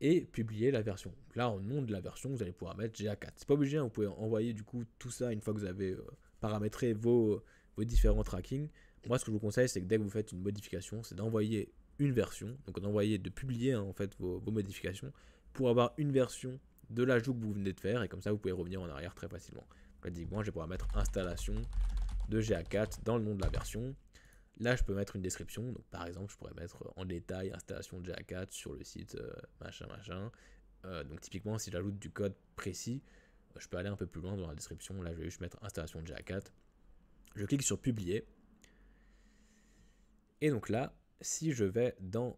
et publier la version. Donc là, en nom de la version, vous allez pouvoir mettre GA4. C'est pas obligé, vous pouvez envoyer du coup tout ça une fois que vous avez paramétré vos différents trackings. Moi, ce que je vous conseille, c'est que dès que vous faites une modification, c'est d'envoyer une version, donc de publier en fait vos modifications pour avoir une version de l'ajout que vous venez de faire, et comme ça, vous pouvez revenir en arrière très facilement. Donc là, typiquement, je vais pouvoir mettre installation de GA4 dans le nom de la version. Là, je peux mettre une description. Donc, par exemple, je pourrais mettre en détail installation de GA4 sur le site machin. Donc, typiquement, si j'ajoute du code précis, je peux aller un peu plus loin dans la description. Là, je vais juste mettre installation de GA4. Je clique sur publier. Et donc là, si je vais dans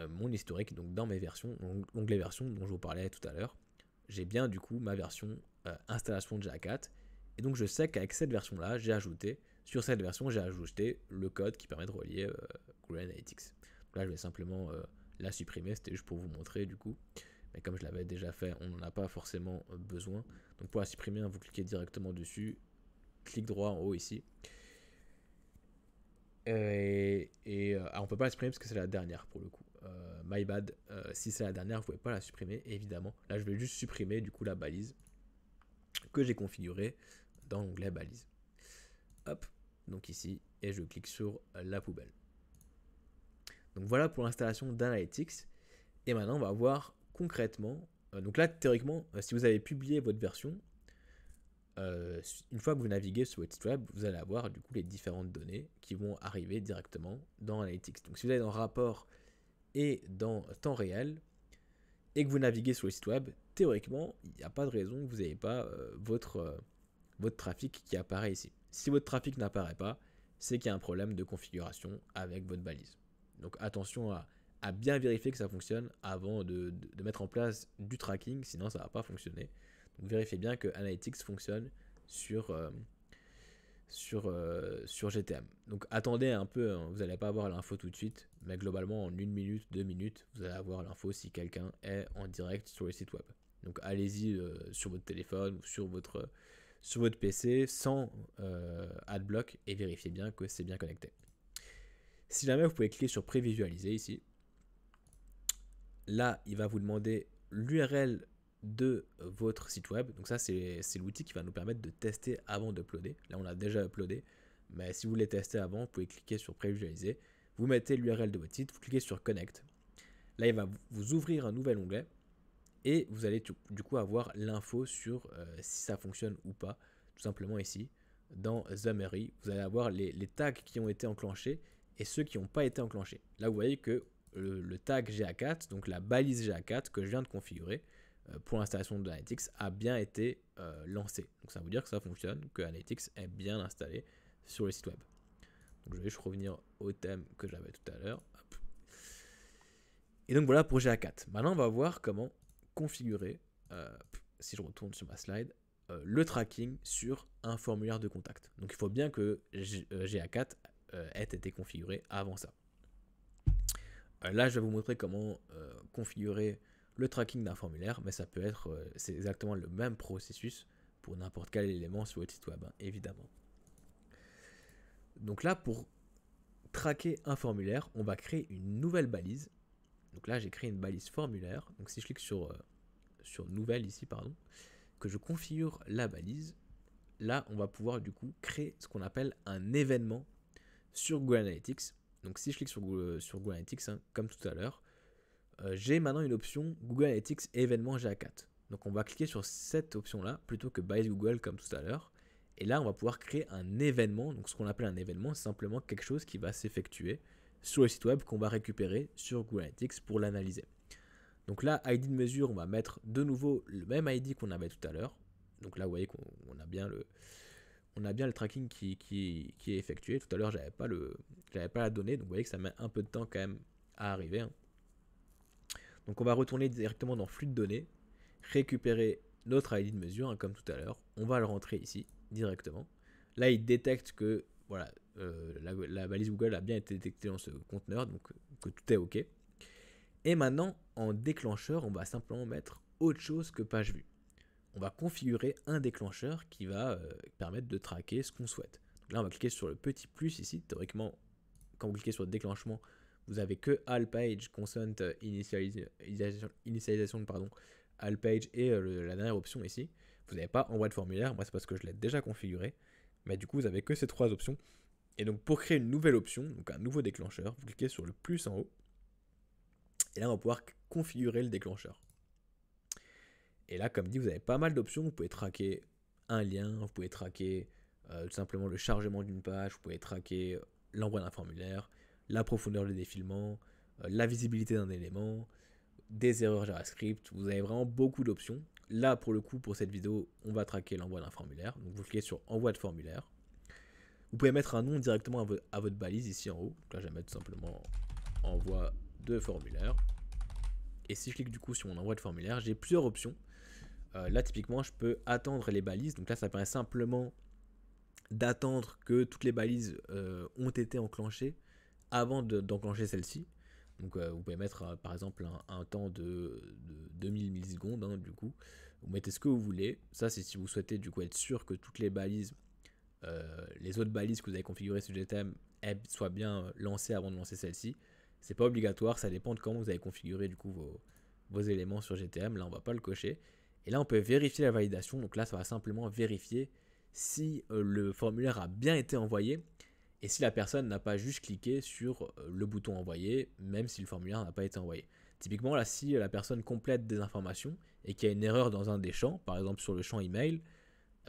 mon historique, donc dans mes versions, l'onglet version dont je vous parlais tout à l'heure, j'ai bien du coup ma version installation de GA4. Et donc, je sais qu'avec cette version-là, sur cette version, j'ai ajouté le code qui permet de relier Google Analytics. Donc là, je vais simplement la supprimer, c'était juste pour vous montrer du coup. Mais comme je l'avais déjà fait, on n'en a pas forcément besoin. Donc pour la supprimer, vous cliquez directement dessus, clic droit en haut ici. On ne peut pas la supprimer parce que c'est la dernière pour le coup. My bad, si c'est la dernière, vous ne pouvez pas la supprimer, évidemment. Là, je vais juste supprimer du coup la balise que j'ai configurée dans l'onglet balise. Hop, donc ici, et je clique sur la poubelle. Donc voilà pour l'installation d'Analytics. Et maintenant, on va voir concrètement. Donc là, théoriquement, si vous avez publié votre version, une fois que vous naviguez sur votre site web, vous allez avoir du coup les différentes données qui vont arriver directement dans Analytics. Donc si vous allez dans rapport et dans temps réel, et que vous naviguez sur le site web, théoriquement, il n'y a pas de raison que vous n'ayez pas votre trafic qui apparaît ici. Si votre trafic n'apparaît pas, c'est qu'il y a un problème de configuration avec votre balise. Donc attention à bien vérifier que ça fonctionne avant de mettre en place du tracking, sinon ça ne va pas fonctionner. Donc vérifiez bien que Analytics fonctionne sur sur GTM. Donc attendez un peu, hein, vous n'allez pas avoir l'info tout de suite, mais globalement en 1 minute, 2 minutes, vous allez avoir l'info si quelqu'un est en direct sur le site web. Donc allez-y sur votre téléphone ou sur votre PC sans adblock et vérifiez bien que c'est bien connecté. Si jamais vous pouvez cliquer sur prévisualiser ici, là il va vous demander l'URL de votre site web. Donc ça c'est l'outil qui va nous permettre de tester avant d'uploader. Là on a déjà uploadé, mais si vous voulez tester avant, vous pouvez cliquer sur prévisualiser, vous mettez l'URL de votre site, vous cliquez sur connect. Là il va vous ouvrir un nouvel onglet et vous allez du coup avoir l'info sur si ça fonctionne ou pas. Tout simplement ici dans Summary, vous allez avoir les tags qui ont été enclenchés et ceux qui n'ont pas été enclenchés. Là vous voyez que le tag GA4, donc la balise GA4 que je viens de configurer pour l'installation de Analytics a bien été lancé. Donc ça veut dire que ça fonctionne, que Analytics est bien installé sur le site web. Donc je vais juste revenir au thème que j'avais tout à l'heure. Et donc voilà pour GA4. Maintenant on va voir comment configurer, si je retourne sur ma slide, le tracking sur un formulaire de contact. Donc il faut bien que GA4 ait été configuré avant ça. Là je vais vous montrer comment configurer le tracking d'un formulaire, mais ça peut être, c'est exactement le même processus pour n'importe quel élément sur votre site web, hein, évidemment. Donc là, pour traquer un formulaire, on va créer une nouvelle balise. Donc là, j'ai créé une balise formulaire. Donc si je clique sur nouvelle ici, pardon, que je configure la balise, là, on va pouvoir du coup créer ce qu'on appelle un événement sur Google Analytics. Donc si je clique sur Google Analytics, hein, comme tout à l'heure, j'ai maintenant une option Google Analytics événement GA4. Donc on va cliquer sur cette option-là plutôt que balise Google comme tout à l'heure. Et là, on va pouvoir créer un événement. Donc ce qu'on appelle un événement, c'est simplement quelque chose qui va s'effectuer sur le site web qu'on va récupérer sur Google Analytics pour l'analyser. Donc là, ID de mesure, on va mettre de nouveau le même ID qu'on avait tout à l'heure. Donc là, vous voyez qu'on a bien le tracking qui est effectué. Tout à l'heure, j'avais pas la donnée. Donc vous voyez que ça met un peu de temps quand même à arriver, hein. Donc on va retourner directement dans flux de données, récupérer notre ID de mesure, hein, comme tout à l'heure. On va le rentrer ici directement. Là, il détecte que voilà, la balise Google a bien été détectée dans ce conteneur, donc que tout est OK. Et maintenant, en déclencheur, on va simplement mettre autre chose que page vue. On va configurer un déclencheur qui va permettre de traquer ce qu'on souhaite. Donc là, on va cliquer sur le petit plus ici. Théoriquement, quand vous cliquez sur le déclenchement, vous avez que all page, consent initialisation, pardon, all page et la dernière option ici. Vous n'avez pas envoi de formulaire, moi c'est parce que je l'ai déjà configuré, mais du coup vous avez que ces trois options. Et donc pour créer une nouvelle option, donc un nouveau déclencheur, vous cliquez sur le plus en haut, et là on va pouvoir configurer le déclencheur. Et là comme dit, vous avez pas mal d'options, vous pouvez traquer un lien, vous pouvez traquer tout simplement le chargement d'une page, vous pouvez traquer l'envoi d'un formulaire, la profondeur de défilement, la visibilité d'un élément, des erreurs JavaScript. Vous avez vraiment beaucoup d'options. Là, pour le coup, pour cette vidéo, on va traquer l'envoi d'un formulaire. Donc, vous cliquez sur envoi de formulaire. Vous pouvez mettre un nom directement à votre balise ici en haut. Donc là, je vais mettre tout simplement envoi de formulaire. Et si je clique du coup sur mon envoi de formulaire, j'ai plusieurs options. Là, typiquement, je peux attendre les balises. Donc là, ça permet simplement d'attendre que toutes les balises ont été enclenchées avant d'enclencher celle-ci. Donc vous pouvez mettre par exemple un temps de 2000 millisecondes, hein, du coup. Vous mettez ce que vous voulez. Ça c'est si vous souhaitez du coup être sûr que toutes les balises, les autres balises que vous avez configurées sur GTM soient bien lancées avant de lancer celle-ci. C'est pas obligatoire, ça dépend de comment vous avez configuré du coup vos éléments sur GTM. Là on va pas le cocher. Et là on peut vérifier la validation. Donc là ça va simplement vérifier si le formulaire a bien été envoyé. Et si la personne n'a pas juste cliqué sur le bouton envoyer, même si le formulaire n'a pas été envoyé. Typiquement, là, si la personne complète des informations et qu'il y a une erreur dans un des champs, par exemple sur le champ email,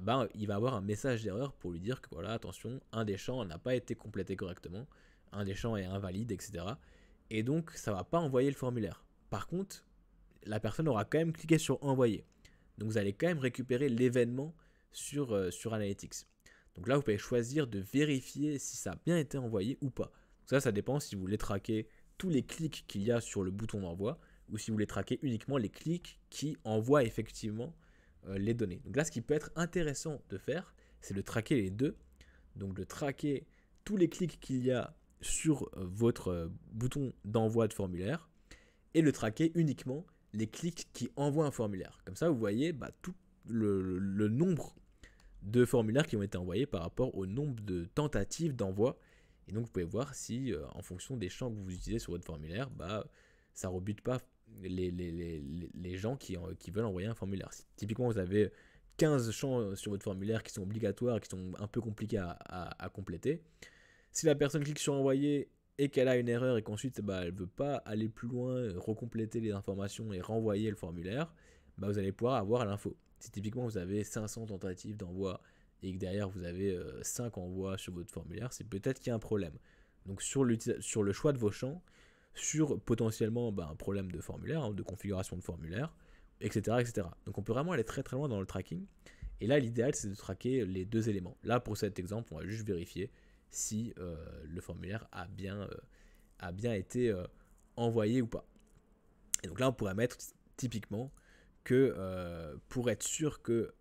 ben, il va avoir un message d'erreur pour lui dire que voilà, attention, un des champs n'a pas été complété correctement, un des champs est invalide, etc. Et donc, ça ne va pas envoyer le formulaire. Par contre, la personne aura quand même cliqué sur envoyer. Donc, vous allez quand même récupérer l'événement sur Analytics. Donc là, vous pouvez choisir de vérifier si ça a bien été envoyé ou pas. Donc ça dépend si vous voulez traquer tous les clics qu'il y a sur le bouton d'envoi ou si vous voulez traquer uniquement les clics qui envoient effectivement les données. Donc là, ce qui peut être intéressant de faire, c'est de traquer les deux. donc de traquer tous les clics qu'il y a sur votre bouton d'envoi de formulaire et de traquer uniquement les clics qui envoient un formulaire. Comme ça, vous voyez tout le nombre de formulaires qui ont été envoyés par rapport au nombre de tentatives d'envoi. Et donc, vous pouvez voir si, en fonction des champs que vous utilisez sur votre formulaire, ça ne rebute pas les gens qui veulent envoyer un formulaire. Si, typiquement, vous avez 15 champs sur votre formulaire qui sont obligatoires, qui sont un peu compliqués à compléter. Si la personne clique sur envoyer et qu'elle a une erreur et qu'ensuite elle ne veut pas aller plus loin, recompléter les informations et renvoyer le formulaire, vous allez pouvoir avoir l'info. Si typiquement vous avez 500 tentatives d'envoi et que derrière vous avez 5 envois sur votre formulaire, c'est peut-être qu'il y a un problème. Donc sur le choix de vos champs, sur potentiellement un problème de formulaire, de configuration de formulaire, etc., etc. Donc on peut vraiment aller très très loin dans le tracking. Et là l'idéal c'est de traquer les deux éléments. Là pour cet exemple on va juste vérifier si le formulaire a bien été envoyé ou pas. Et donc là on pourrait mettre typiquement que pour être sûr que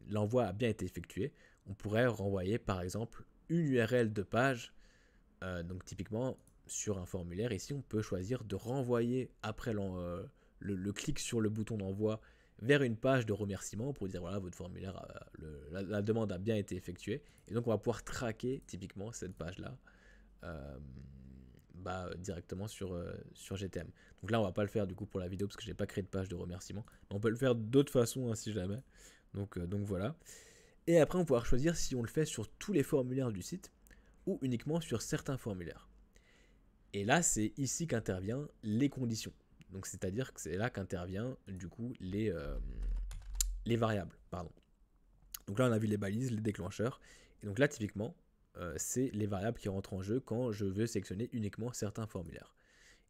l'envoi a bien été effectué, on pourrait renvoyer par exemple une URL de page. Donc typiquement sur un formulaire, ici on peut choisir de renvoyer après le clic sur le bouton d'envoi vers une page de remerciement pour dire voilà, votre formulaire, la demande a bien été effectuée. Et donc on va pouvoir traquer typiquement cette page-là directement sur GTM. Donc là on va pas le faire du coup pour la vidéo parce que j'ai pas créé de page de remerciement. Mais on peut le faire d'autres façons si jamais. Donc voilà. Et après on va pouvoir choisir si on le fait sur tous les formulaires du site ou uniquement sur certains formulaires. Et là c'est ici qu'interviennent les conditions. Donc c'est-à-dire que c'est là qu'intervient du coup les variables. Pardon. Donc là on a vu les balises, les déclencheurs. Et donc là typiquement c'est les variables qui rentrent en jeu quand je veux sélectionner uniquement certains formulaires.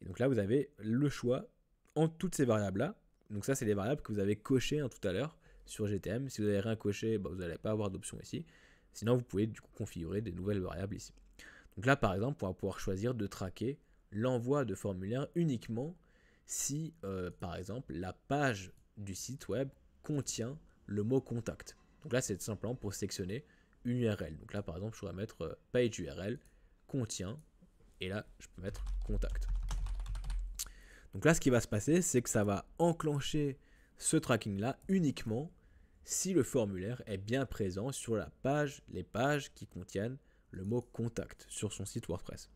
Et donc là vous avez le choix entre toutes ces variables là. Donc ça c'est les variables que vous avez cochées tout à l'heure sur GTM. Si vous n'avez rien coché, vous n'allez pas avoir d'option ici. Sinon vous pouvez du coup configurer des nouvelles variables ici. Donc là par exemple on va pouvoir choisir de traquer l'envoi de formulaires uniquement si par exemple la page du site web contient le mot contact. Donc là c'est tout simplement pour sélectionner une URL. Donc là par exemple je pourrais mettre page URL contient et là je peux mettre contact. Donc là ce qui va se passer c'est que ça va enclencher ce tracking là uniquement si le formulaire est bien présent sur les pages qui contiennent le mot contact sur son site WordPress.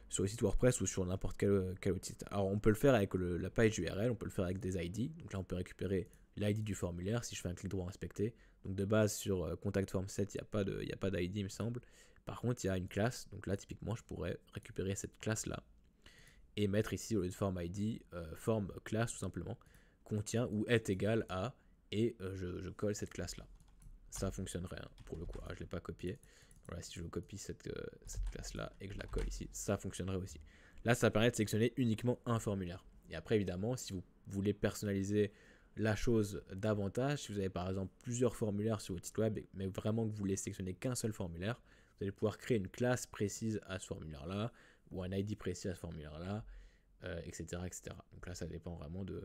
Sur le site WordPress ou sur n'importe quel autre site. Alors on peut le faire avec la page URL, on peut le faire avec des ID. Donc là on peut récupérer l'ID du formulaire si je fais un clic droit inspecter. Donc de base sur Contact Form 7 il n'y a pas d'ID il me semble. Par contre il y a une classe, donc là typiquement je pourrais récupérer cette classe là et mettre ici au lieu de form ID, form class tout simplement, contient ou est égal à, et je colle cette classe là. Ça fonctionnerait pour le coup, je ne l'ai pas copié. Voilà, si je copie cette classe-là et que je la colle ici, ça fonctionnerait aussi. Là, ça permet de sélectionner uniquement un formulaire. Et après, évidemment, si vous voulez personnaliser la chose davantage, si vous avez par exemple plusieurs formulaires sur votre site web, mais vraiment que vous voulez sélectionner qu'un seul formulaire, vous allez pouvoir créer une classe précise à ce formulaire-là, ou un ID précis à ce formulaire-là, etc., etc. Donc là, ça dépend vraiment de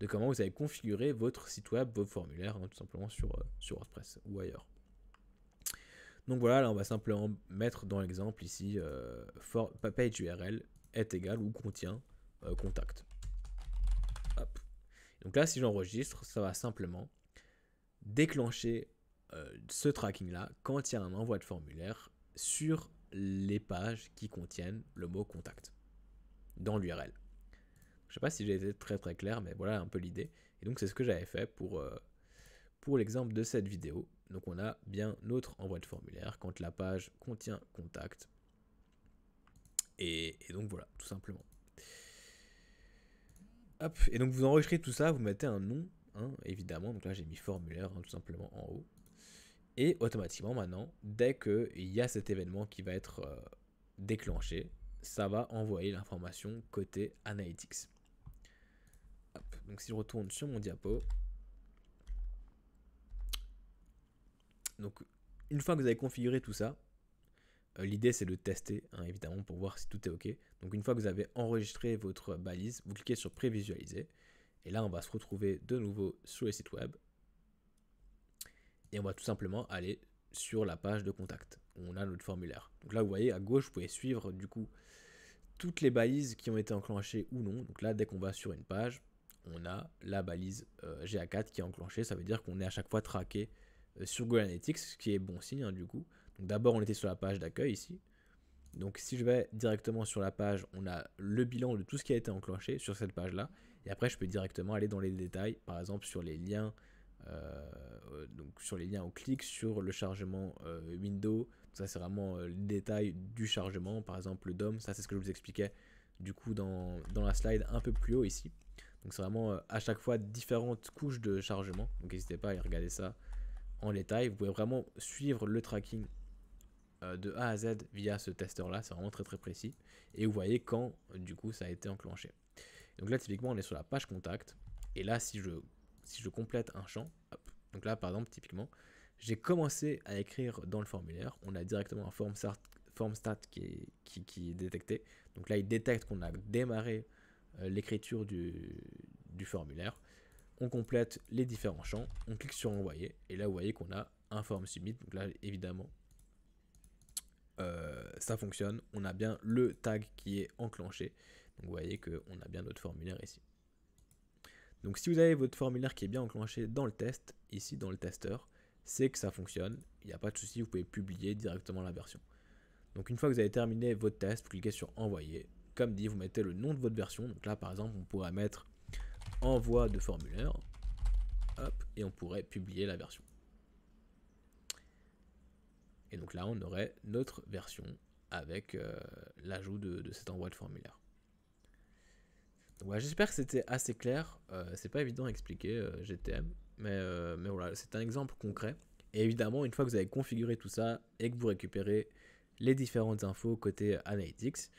comment vous avez configuré votre site web, vos formulaires, tout simplement sur WordPress ou ailleurs. Donc voilà, là on va simplement mettre dans l'exemple ici page URL est égal ou contient contact. Hop. Donc là si j'enregistre, ça va simplement déclencher ce tracking là quand il y a un envoi de formulaire sur les pages qui contiennent le mot contact dans l'URL. Je ne sais pas si j'ai été très très clair, mais voilà un peu l'idée. Et donc c'est ce que j'avais fait pour l'exemple de cette vidéo. Donc on a bien notre envoi de formulaire quand la page contient contact. Et donc voilà, tout simplement. Hop, et donc vous enregistrez tout ça, vous mettez un nom, évidemment. Donc là j'ai mis formulaire tout simplement en haut. Et automatiquement maintenant, dès qu'il y a cet événement qui va être déclenché, ça va envoyer l'information côté Analytics. Hop, donc si je retourne sur mon diapo, donc une fois que vous avez configuré tout ça, l'idée c'est de tester évidemment pour voir si tout est ok. Donc une fois que vous avez enregistré votre balise, vous cliquez sur prévisualiser et là on va se retrouver de nouveau sur le site web et on va tout simplement aller sur la page de contact où on a notre formulaire. Donc là, vous voyez, à gauche, vous pouvez suivre du coup toutes les balises qui ont été enclenchées ou non. Donc là, dès qu'on va sur une page, on a la balise GA4 qui est enclenchée. Ça veut dire qu'on est à chaque fois traqué sur Google Analytics, ce qui est bon signe du coup. Donc d'abord, on était sur la page d'accueil ici. Donc si je vais directement sur la page, on a le bilan de tout ce qui a été enclenché sur cette page-là. Et après, je peux directement aller dans les détails, par exemple sur les liens, donc sur les liens au clic, sur le chargement Windows. Ça, c'est vraiment le détail du chargement. Par exemple, le DOM, ça c'est ce que je vous expliquais du coup dans la slide un peu plus haut ici. Donc c'est vraiment à chaque fois différentes couches de chargement. Donc n'hésitez pas à aller regarder ça en détail. Vous pouvez vraiment suivre le tracking de A à Z via ce testeur là, c'est vraiment très très précis, et vous voyez quand du coup ça a été enclenché. Donc là typiquement on est sur la page contact, et là si je complète un champ, hop, donc là par exemple typiquement j'ai commencé à écrire dans le formulaire, on a directement un form stat qui est détecté. Donc là il détecte qu'on a démarré l'écriture du formulaire, on complète les différents champs, on clique sur envoyer, et là vous voyez qu'on a un form submit. Donc là évidemment ça fonctionne, on a bien le tag qui est enclenché. Donc vous voyez qu'on a bien notre formulaire ici. Donc si vous avez votre formulaire qui est bien enclenché dans le test, ici dans le testeur, c'est que ça fonctionne, il n'y a pas de souci, vous pouvez publier directement la version. Donc une fois que vous avez terminé votre test, vous cliquez sur envoyer. Comme dit, vous mettez le nom de votre version. Donc là par exemple, on pourrait mettre envoi de formulaire, hop, et on pourrait publier la version. Et donc là, on aurait notre version avec l'ajout de cet envoi de formulaire. Donc voilà, j'espère que c'était assez clair. C'est pas évident à expliquer GTM, mais voilà, c'est un exemple concret. Et évidemment, une fois que vous avez configuré tout ça et que vous récupérez les différentes infos côté Analytics,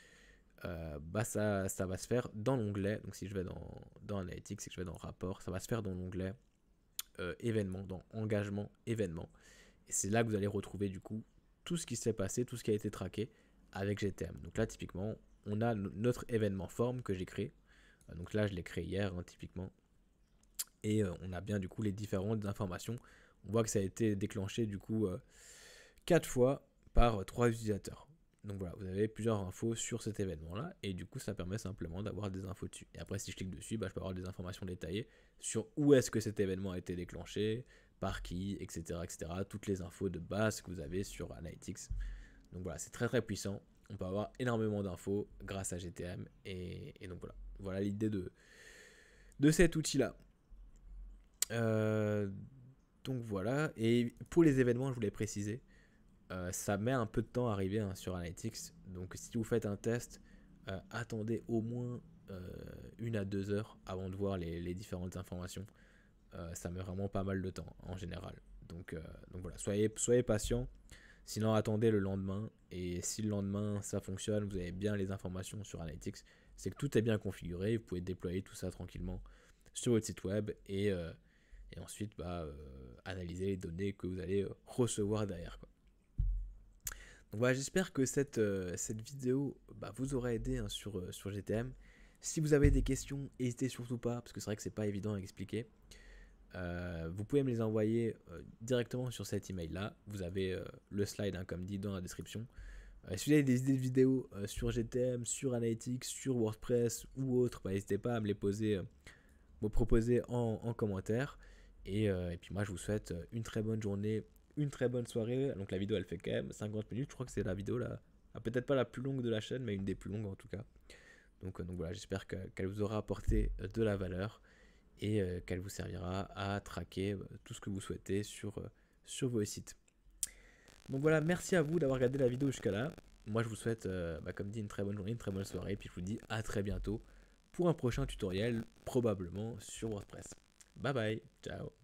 bah ça va se faire dans l'onglet. Donc si je vais dans Analytics et que je vais dans Rapport, ça va se faire dans l'onglet événements, dans Engagement événements. Et c'est là que vous allez retrouver du coup tout ce qui s'est passé, tout ce qui a été traqué avec GTM. Donc là typiquement, on a notre événement form que j'ai créé. Donc là je l'ai créé hier typiquement. Et on a bien du coup les différentes informations. On voit que ça a été déclenché du coup 4 fois par 3 utilisateurs. Donc voilà, vous avez plusieurs infos sur cet événement là, et du coup ça permet simplement d'avoir des infos dessus. Et après si je clique dessus, bah, je peux avoir des informations détaillées sur où est-ce que cet événement a été déclenché, par qui, etc., etc. Toutes les infos de base que vous avez sur Analytics. Donc voilà, c'est très très puissant. On peut avoir énormément d'infos grâce à GTM, et donc voilà l'idée de cet outil là. Donc voilà, et pour les événements, je voulais préciser, ça met un peu de temps à arriver sur Analytics. Donc si vous faites un test, attendez au moins 1 à 2 heures avant de voir les différentes informations. Ça met vraiment pas mal de temps en général. Donc voilà, soyez patient. Sinon attendez le lendemain. Et si le lendemain ça fonctionne, vous avez bien les informations sur Analytics, c'est que tout est bien configuré. Vous pouvez déployer tout ça tranquillement sur votre site web et ensuite analyser les données que vous allez recevoir derrière, quoi. Donc voilà, j'espère que cette vidéo vous aura aidé sur GTM. Si vous avez des questions, n'hésitez surtout pas, parce que c'est vrai que c'est pas évident à expliquer. Vous pouvez me les envoyer directement sur cet email là. Vous avez le slide comme dit dans la description. Si vous avez des idées de vidéos sur GTM, sur Analytics, sur WordPress ou autre, n'hésitez pas à me les poser, me proposer en commentaire. Et puis moi je vous souhaite une très bonne journée, une très bonne soirée. Donc la vidéo elle fait quand même 50 minutes. Je crois que c'est la vidéo là, peut-être pas la plus longue de la chaîne, mais une des plus longues en tout cas. Donc voilà, j'espère qu'elle vous aura apporté de la valeur et qu'elle vous servira à traquer tout ce que vous souhaitez sur vos sites. Donc voilà, merci à vous d'avoir regardé la vidéo jusqu'à là. Moi je vous souhaite, comme dit, une très bonne journée, une très bonne soirée, et puis je vous dis à très bientôt pour un prochain tutoriel, probablement sur WordPress. Bye bye, ciao.